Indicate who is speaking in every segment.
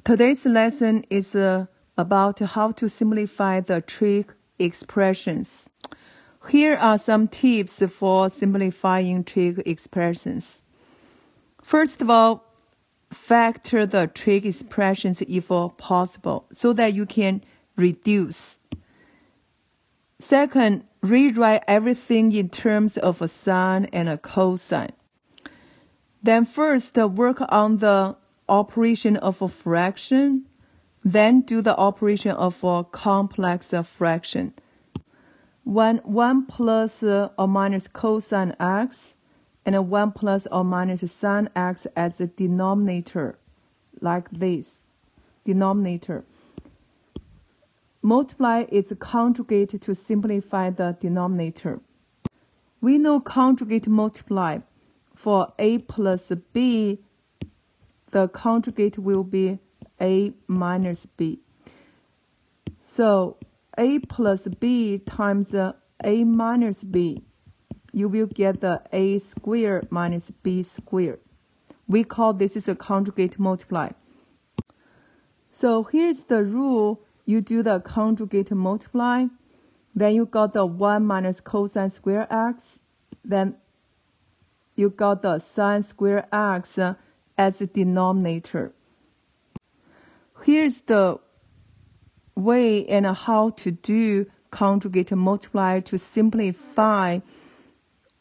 Speaker 1: Today's lesson is about how to simplify the trig expressions. Here are some tips for simplifying trig expressions. First of all, factor the trig expressions if possible so that you can reduce. Second, rewrite everything in terms of a sine and a cosine. Then first, work on the operation of a fraction, then do the operation of a complex fraction. When 1 plus or minus cosine x and 1 plus or minus sine x as a denominator, like this, denominator. Multiply is conjugate to simplify the denominator. We know conjugate multiply. For a plus b, the conjugate will be a minus b. So a plus b times a minus b, you will get the a squared minus b squared. We call this is a conjugate multiply. So here's the rule. You do the conjugate multiply, then you got the 1 minus cosine square x, then you got the sine square x as a denominator. Here's the way and how to do conjugate multiply to simplify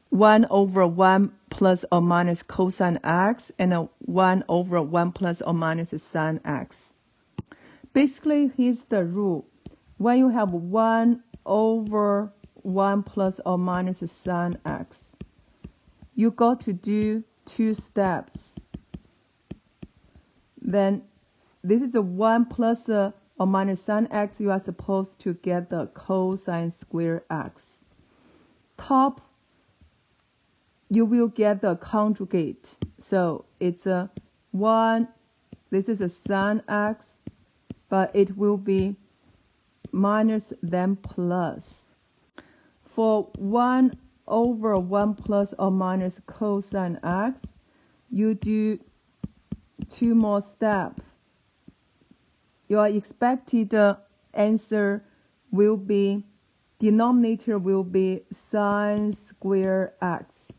Speaker 1: 1 over 1 plus or minus cosine x and 1 over 1 plus or minus sine x. Basically, here's the rule. When you have 1 over 1 plus or minus sine x, you got to do 2 steps. Then this is a 1 plus or minus sine x. You are supposed to get the cosine square x. Top, you will get the conjugate. So it's a 1, this is a sine x, but it will be minus then plus. For 1 over 1 plus or minus cosine x, you do 2 more steps. Your expected answer will be, denominator will be sine square x.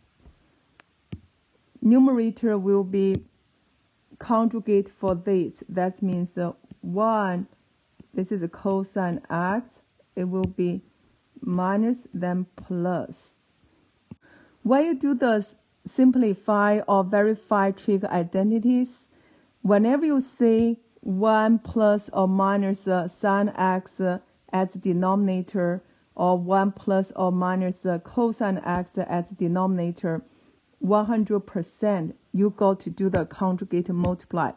Speaker 1: Numerator will be conjugate for this. That means 1, this is a cosine x. It will be minus then plus. When you do the simplify or verify trig identities, whenever you see 1 plus or minus sine x as denominator or 1 plus or minus cosine x as denominator, 100% you got to do the conjugate multiply.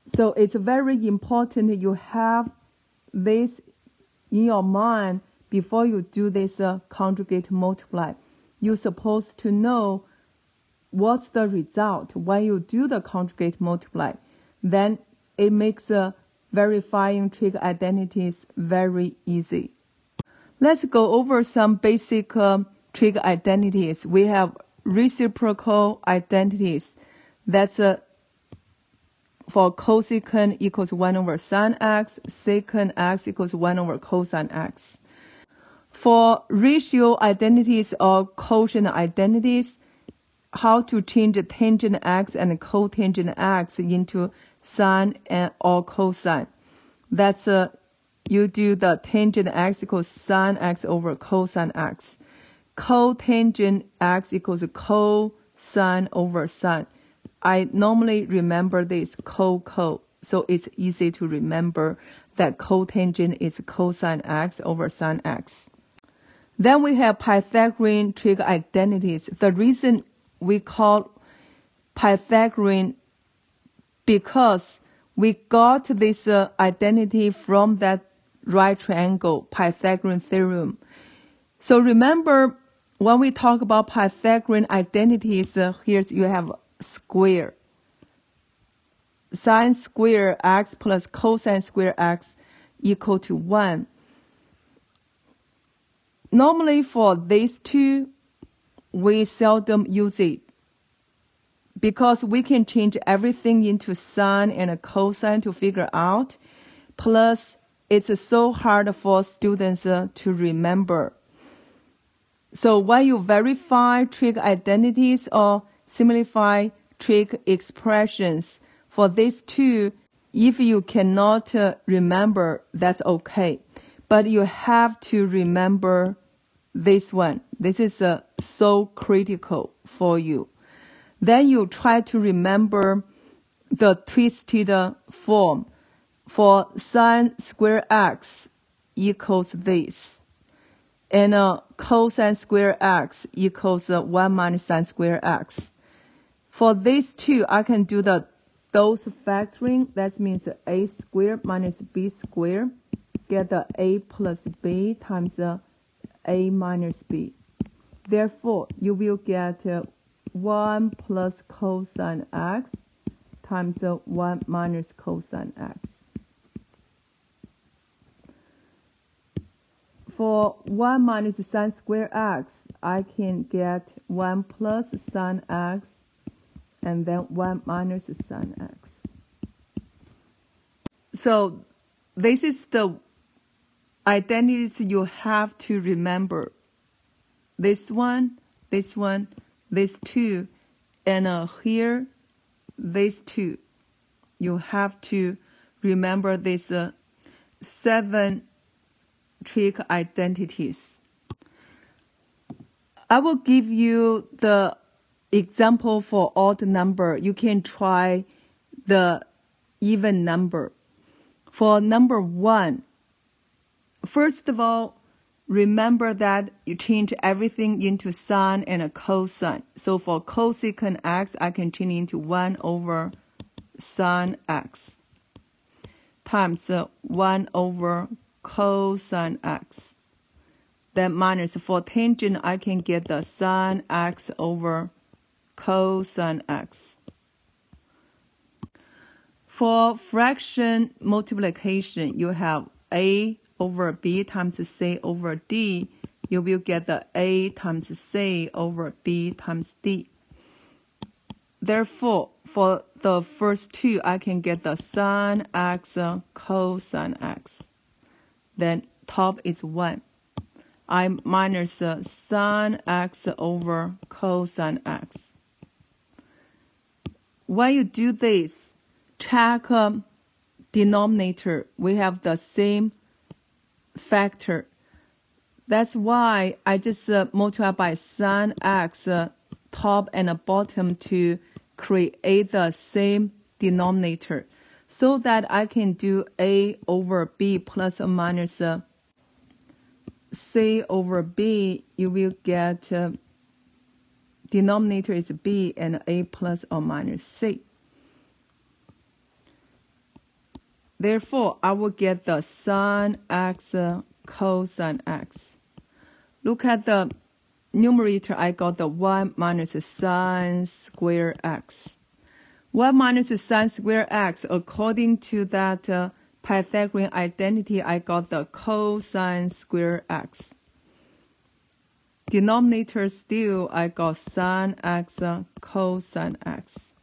Speaker 1: So it's very important you have this in your mind before you do this conjugate multiply. You're supposed to know what's the result when you do the conjugate multiply. Then it makes verifying trig identities very easy. Let's go over some basic trig identities. We have reciprocal identities. That's for cosecant equals 1 over sine x, secant x equals 1 over cosine x. For ratio identities or quotient identities, how to change tangent x and cotangent x into sine or cosine. That's you do the tangent x equals sine x over cosine x. Cotangent x equals cosine over sine. I normally remember this co, so it's easy to remember that cotangent is cosine x over sine x. Then we have Pythagorean trig identities. The reason we call Pythagorean because we got this identity from that right triangle, Pythagorean theorem. So remember, when we talk about Pythagorean identities, here you have square. Sine square x plus cosine square x equal to 1. Normally for these two, we seldom use it because we can change everything into sine and a cosine to figure out. Plus, it's so hard for students to remember. So when you verify trig identities or simplify trig expressions, for these two, if you cannot remember, that's okay. But you have to remember this one. This is so critical for you. Then you try to remember the twisted form. For sine square x equals this. And cosine square x equals 1 minus sine square x. For these two, I can do those factoring. That means a squared minus b squared. Get the a plus b times a minus b. Therefore, you will get 1 plus cosine x times 1 minus cosine x. For 1 minus sine square x, I can get 1 plus sine x and then 1 minus sine x. So this is the identities you have to remember. This one, these two, and here, these two. You have to remember these 7 trig identities. I will give you the example for odd number. You can try the even number. For number 1, first of all, remember that you change everything into sine and a cosine. So for cosecant x, I can change into 1 over sine x times 1 over cosine x. Then minus for tangent, I can get the sine x over cosine x. For fraction multiplication, you have a over b times c over d. You will get the a times c over b times d. Therefore, for the first two, I can get the sine x cosine x. Then top is 1. I minus sine x over cosine x. When you do this, check denominator. We have the same factor. That's why I just multiply by sine x top and bottom to create the same denominator, so that I can do a over b plus or minus c over b. You will get denominator is b and a plus or minus c. Therefore, I will get the sine x cosine x. Look at the numerator. I got the 1 minus sine square x. 1 minus sine square x, according to that Pythagorean identity, I got the cosine square x. Denominator still, I got sine x cosine x.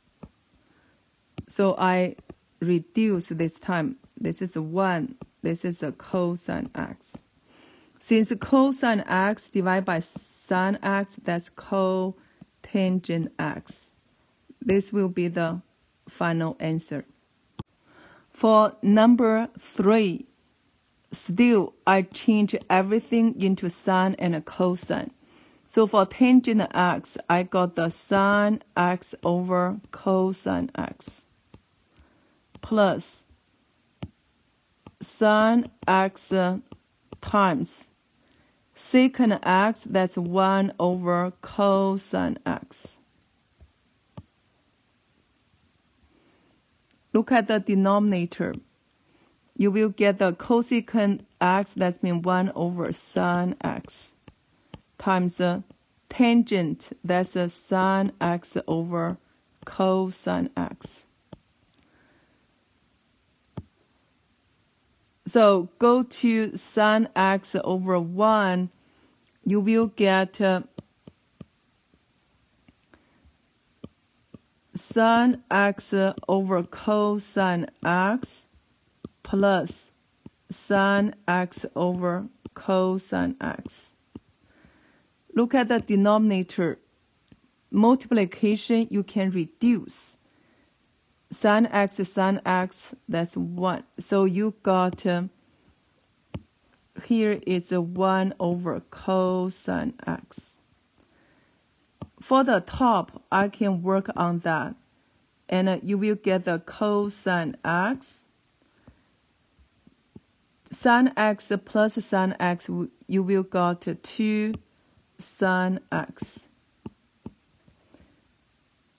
Speaker 1: So I reduce this time. This is 1. This is a cosine x. Since cosine x divided by sine x, that's cotangent x. This will be the final answer. For number 3, still I change everything into sine and a cosine. So for tangent x, I got the sine x over cosine x plus sine x times secant x, that's 1 over cosine x. Look at the denominator. You will get the cosecant x, that means 1 over sine x, times tangent, that's sine x over cosine x. So go to sine x over 1, you will get sin x over cosine x plus sin x over cosine x. Look at the denominator. Multiplication, you can reduce. Sin x, that's 1. So you got, here is 1 over cosine x. For the top, I can work on that. And you will get the cosine x. Sin x plus sin x, you will got 2 sin x.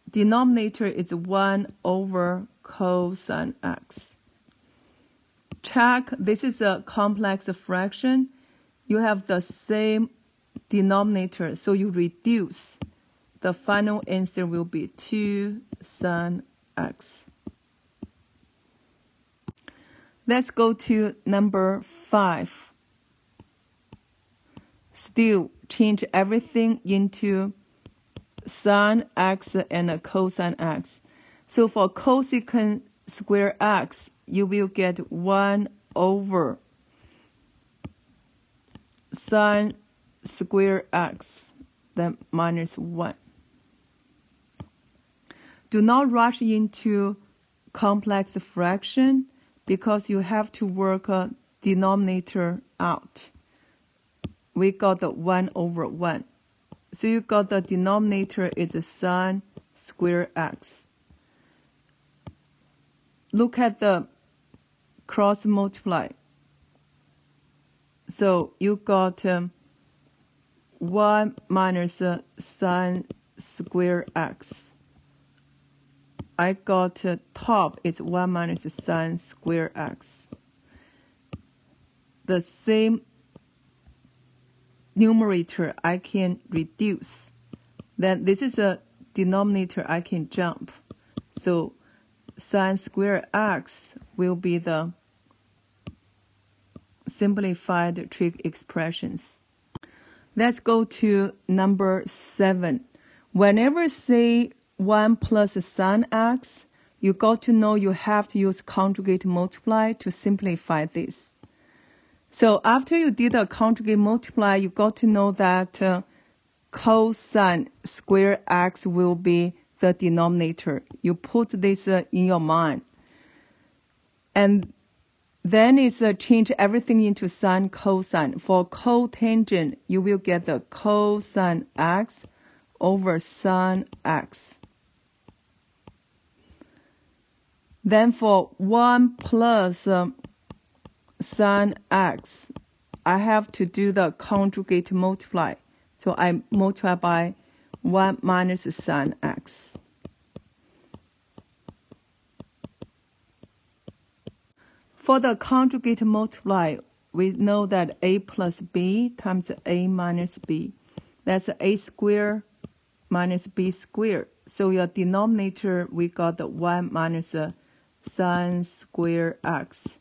Speaker 1: Denominator is 1 over cosine x. Check, this is a complex fraction. You have the same denominator, so you reduce. The final answer will be 2 sin x. Let's go to number 5. Still change everything into sin x and cosine x. So for cosecant square x, you will get 1 over sin square x, then minus 1. Do not rush into complex fraction because you have to work a denominator out. We got the 1 over 1. So you got the denominator is sin square x. Look at the cross multiply. So you got 1 minus sin square x. I got top is 1 minus sin square x. The same numerator I can reduce. Then this is a denominator I can jump. So sin square x will be the simplified trig expressions. Let's go to number 7. Whenever say 1 plus sin x, you got to know you have to use conjugate multiply to simplify this. So after you did a conjugate multiply, you got to know that cosine square x will be the denominator. You put this in your mind. And then it's change everything into sin cosine. For cotangent, you will get the cosine x over sin x. Then for 1 plus sin x, I have to do the conjugate multiply. So I multiply by 1 minus sin x. For the conjugate multiply, we know that a plus b times a minus b. That's a squared minus b squared. So your denominator, we got the 1 minus sin square x.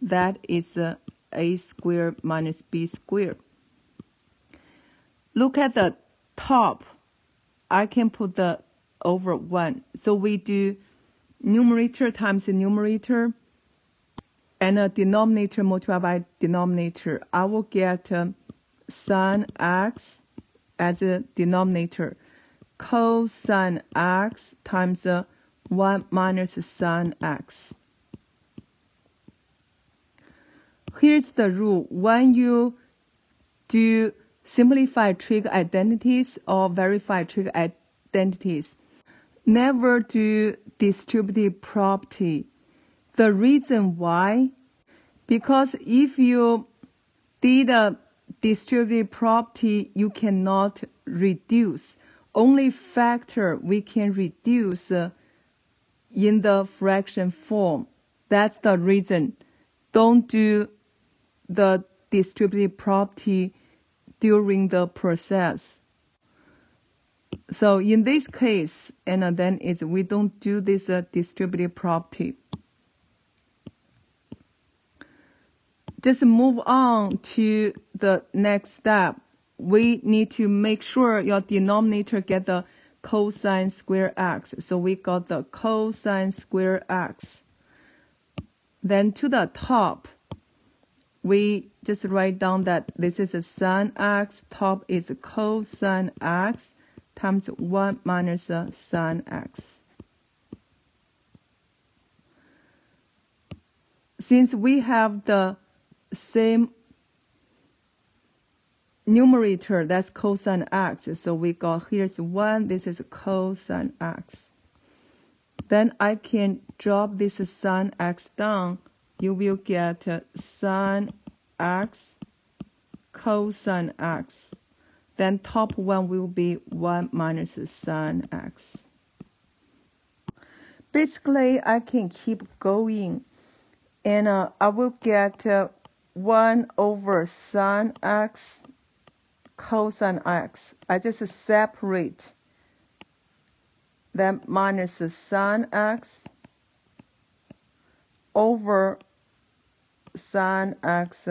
Speaker 1: That is a squared minus b squared. Look at the top. I can put the over 1. So we do numerator times numerator and a denominator multiplied by denominator. I will get sin x as a denominator. Cosine x times 1 minus sin x. Here's the rule. When you do simplify trig identities or verify trig identities, never do distributive property. The reason why? Because if you did a distributive property, you cannot reduce. Only factor we can reduce in the fraction form. That's the reason. Don't do the distributive property during the process. So in this case, and then we don't do this distributive property. Just move on to the next step. We need to make sure your denominator get the cosine square x. So we got the cosine square x. Then to the top, we just write down that this is a sine x, top is cosine x times 1 minus sine x. Since we have the same numerator, that's cosine x, so we got here's 1, this is cosine x. Then I can drop this sine x down. You will get sine x cosine x. Then top one will be 1 minus sine x. Basically, I can keep going. And I will get 1 over sine x cosine x. I just separate then minus sine x over sine x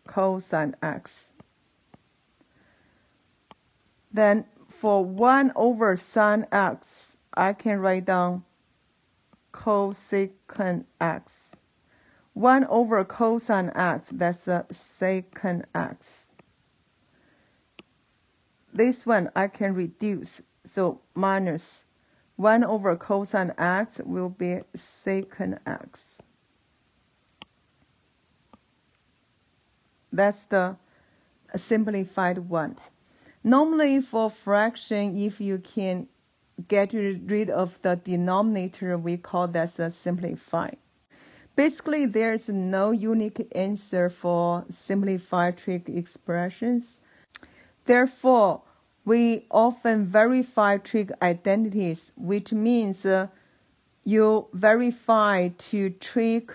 Speaker 1: cosine x. Then for 1 over sine x, I can write down cosecant x. 1 over cosine x, that's secant x. This one I can reduce, so minus 1 over cosine x will be secant x. That's the simplified one. Normally for fraction, if you can get rid of the denominator, we call that a simplified. Basically, there is no unique answer for simplified trig expressions. Therefore, we often verify trig identities, which means you verify two trig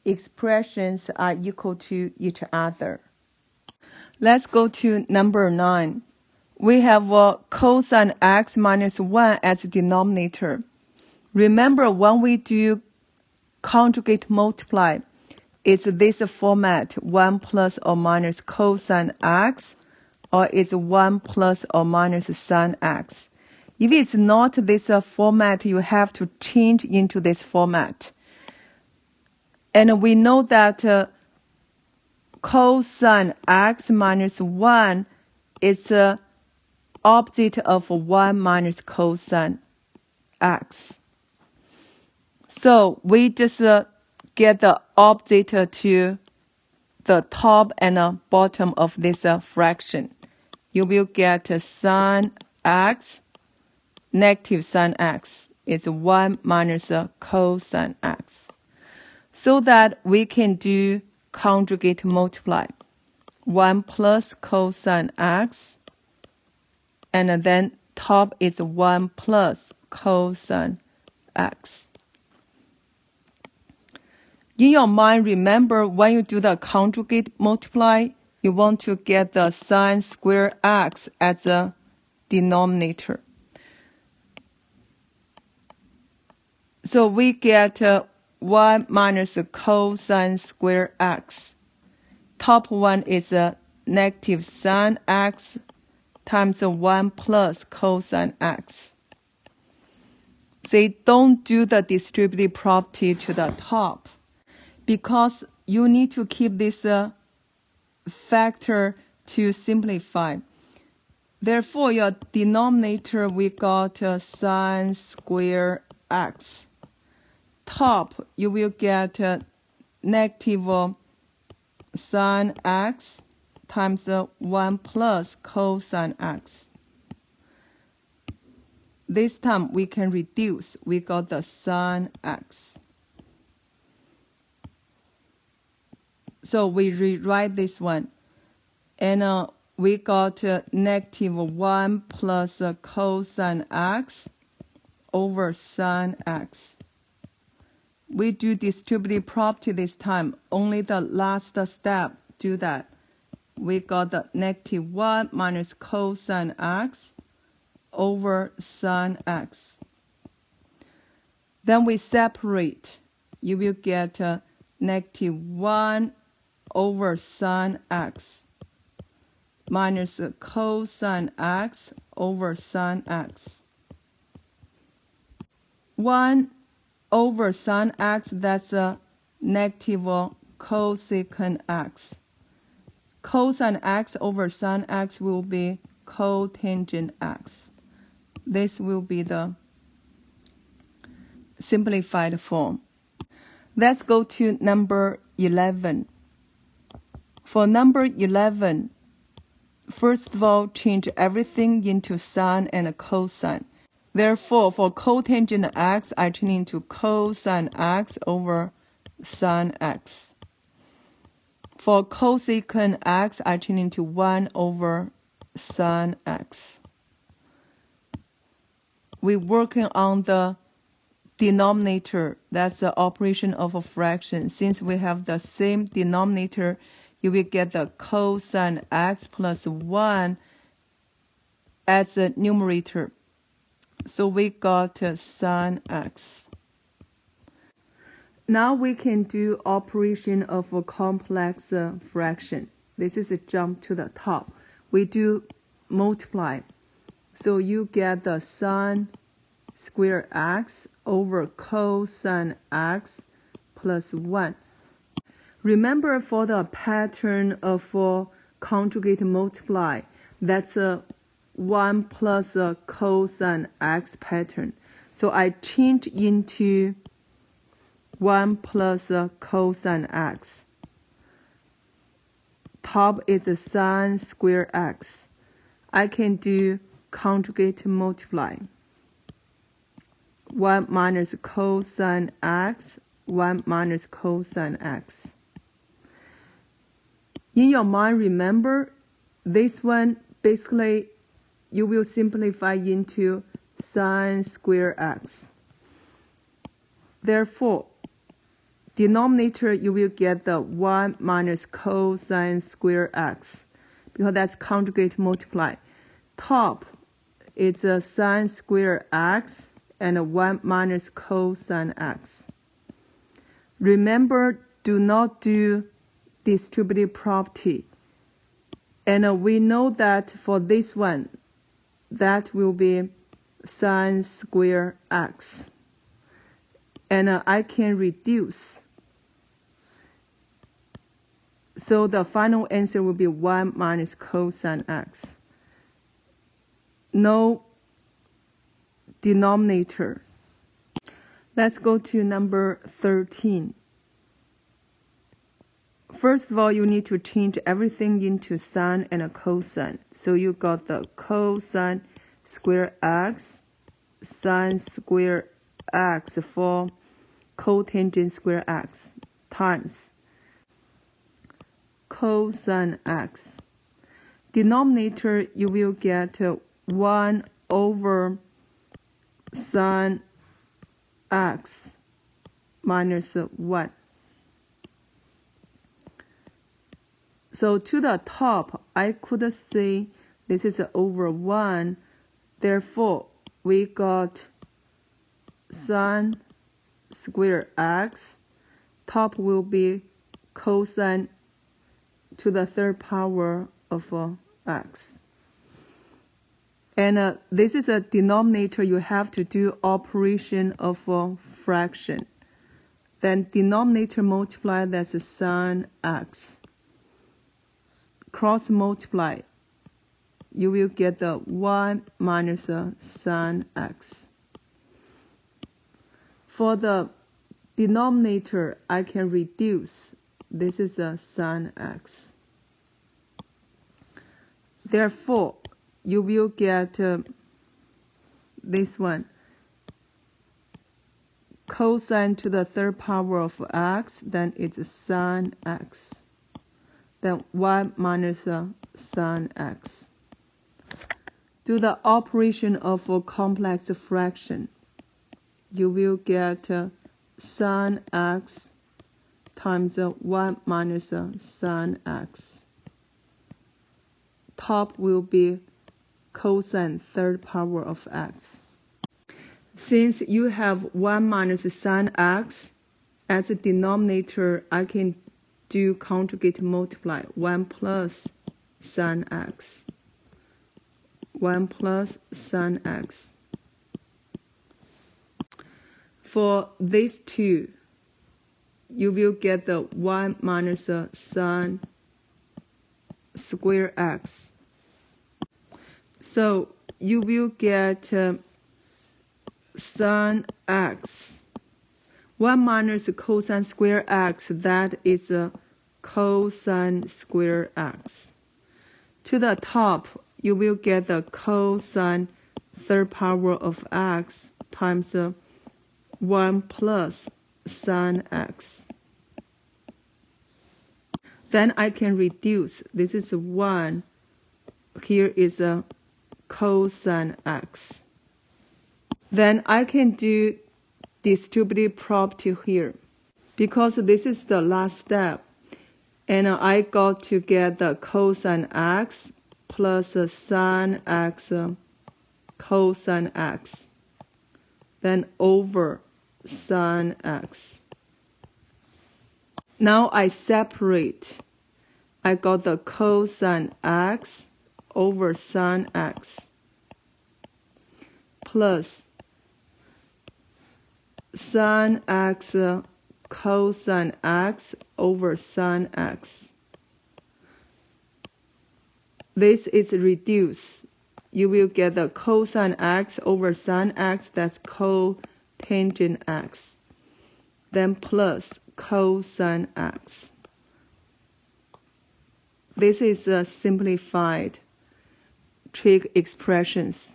Speaker 1: expressions are equal to each other. Let's go to number 9. We have cosine x minus 1 as denominator. Remember, when we do conjugate multiply, it's this format, 1 plus or minus cosine x, or it's 1 plus or minus sine x. If it's not this format, you have to change into this format. And we know that cosine x minus 1 is opposite of 1 minus cosine x. So we just get the opposite to the top and bottom of this fraction. You will get sine x, negative sine x. It's 1 minus cosine x. So that we can do conjugate multiply. 1 plus cosine x, and then top is 1 plus cosine x. In your mind, remember when you do the conjugate multiply, you want to get the sine square x as a denominator. So we get 1 minus cosine square x. Top one is negative sine x times 1 plus cosine x. They don't do the distributive property to the top because you need to keep this factor to simplify. Therefore, your denominator, we got sine square x. Top, you will get negative sine x times 1 plus cosine x. This time we can reduce. We got the sine x. So we rewrite this one. And we got negative 1 plus cosine x over sine x. We do distributive property this time. Only the last step do that. We got the negative 1 minus cosine x over sine x. Then we separate. You will get negative 1 over sine x minus cosine x over sine x. 1 over sine x, that's a negative cosecant x. Cosine x over sine x will be cotangent x. This will be the simplified form. Let's go to number 11. For number 11, first of all, change everything into sine and cosine. Therefore, for cotangent x, I change into cosine x over sine x. For cosecant x, I change into 1 over sine x. We're working on the denominator. That's the operation of a fraction. Since we have the same denominator, you will get the cosine x plus 1 as the numerator. So we got sine x. Now we can do operation of a complex fraction. This is a jump to the top. We do multiply. So you get the sine square x over cosine x plus 1. Remember, for the pattern of conjugate multiply, that's a 1 plus a cosine x pattern. So I change into 1 plus a cosine x. Top is a sine square x. I can do conjugate multiply. 1 minus cosine x, 1 minus cosine x. In your mind, remember, this one, basically, you will simplify into sine square x. Therefore, denominator, you will get the 1 minus cosine square x, because that's conjugate multiply. Top is a sine square x and a 1 minus cosine x. Remember, do not do distributive property. And we know that for this one, that will be sine square x. And I can reduce. So the final answer will be 1 minus cosine x. No denominator. Let's go to number 13. First of all, you need to change everything into sine and a cosine. So you got the cosine square x, sine square x for cotangent square x times cosine x. Denominator, you will get 1 over sine x minus 1. So to the top, I could say this is over 1. Therefore, we got sine square x. Top will be cosine to the third power of x. And this is a denominator. You have to do operation of a fraction. Then denominator multiply, that's a sine x. Cross multiply, you will get the 1 minus sine x. For the denominator, I can reduce. This is a sine x. Therefore, you will get this one. Cosine to the third power of x, then it's sine x. Then 1 minus sine x. Do the operation of a complex fraction. You will get sine x times 1 minus sine x. Top will be cosine third power of x. Since you have 1 minus sine x as a denominator, I can do conjugate multiply 1 plus sine x. 1 plus sine x. For these two, you will get the 1 minus sine square x. So you will get sine x. 1 minus cosine square x, that is cosine square x. To the top, you will get the cosine third power of x times 1 plus sine x. Then I can reduce. This is 1. Here is a cosine x. Then I can do distributive property here. Because this is the last step, and I got to get the cosine x plus sine x cosine x, then over sine x. Now I separate. I got the cosine x over sine x plus sine x cosine x over sine x. This is reduced. You will get the cosine x over sine x, that's cotangent x, then plus cosine x. This is a simplified trig expressions.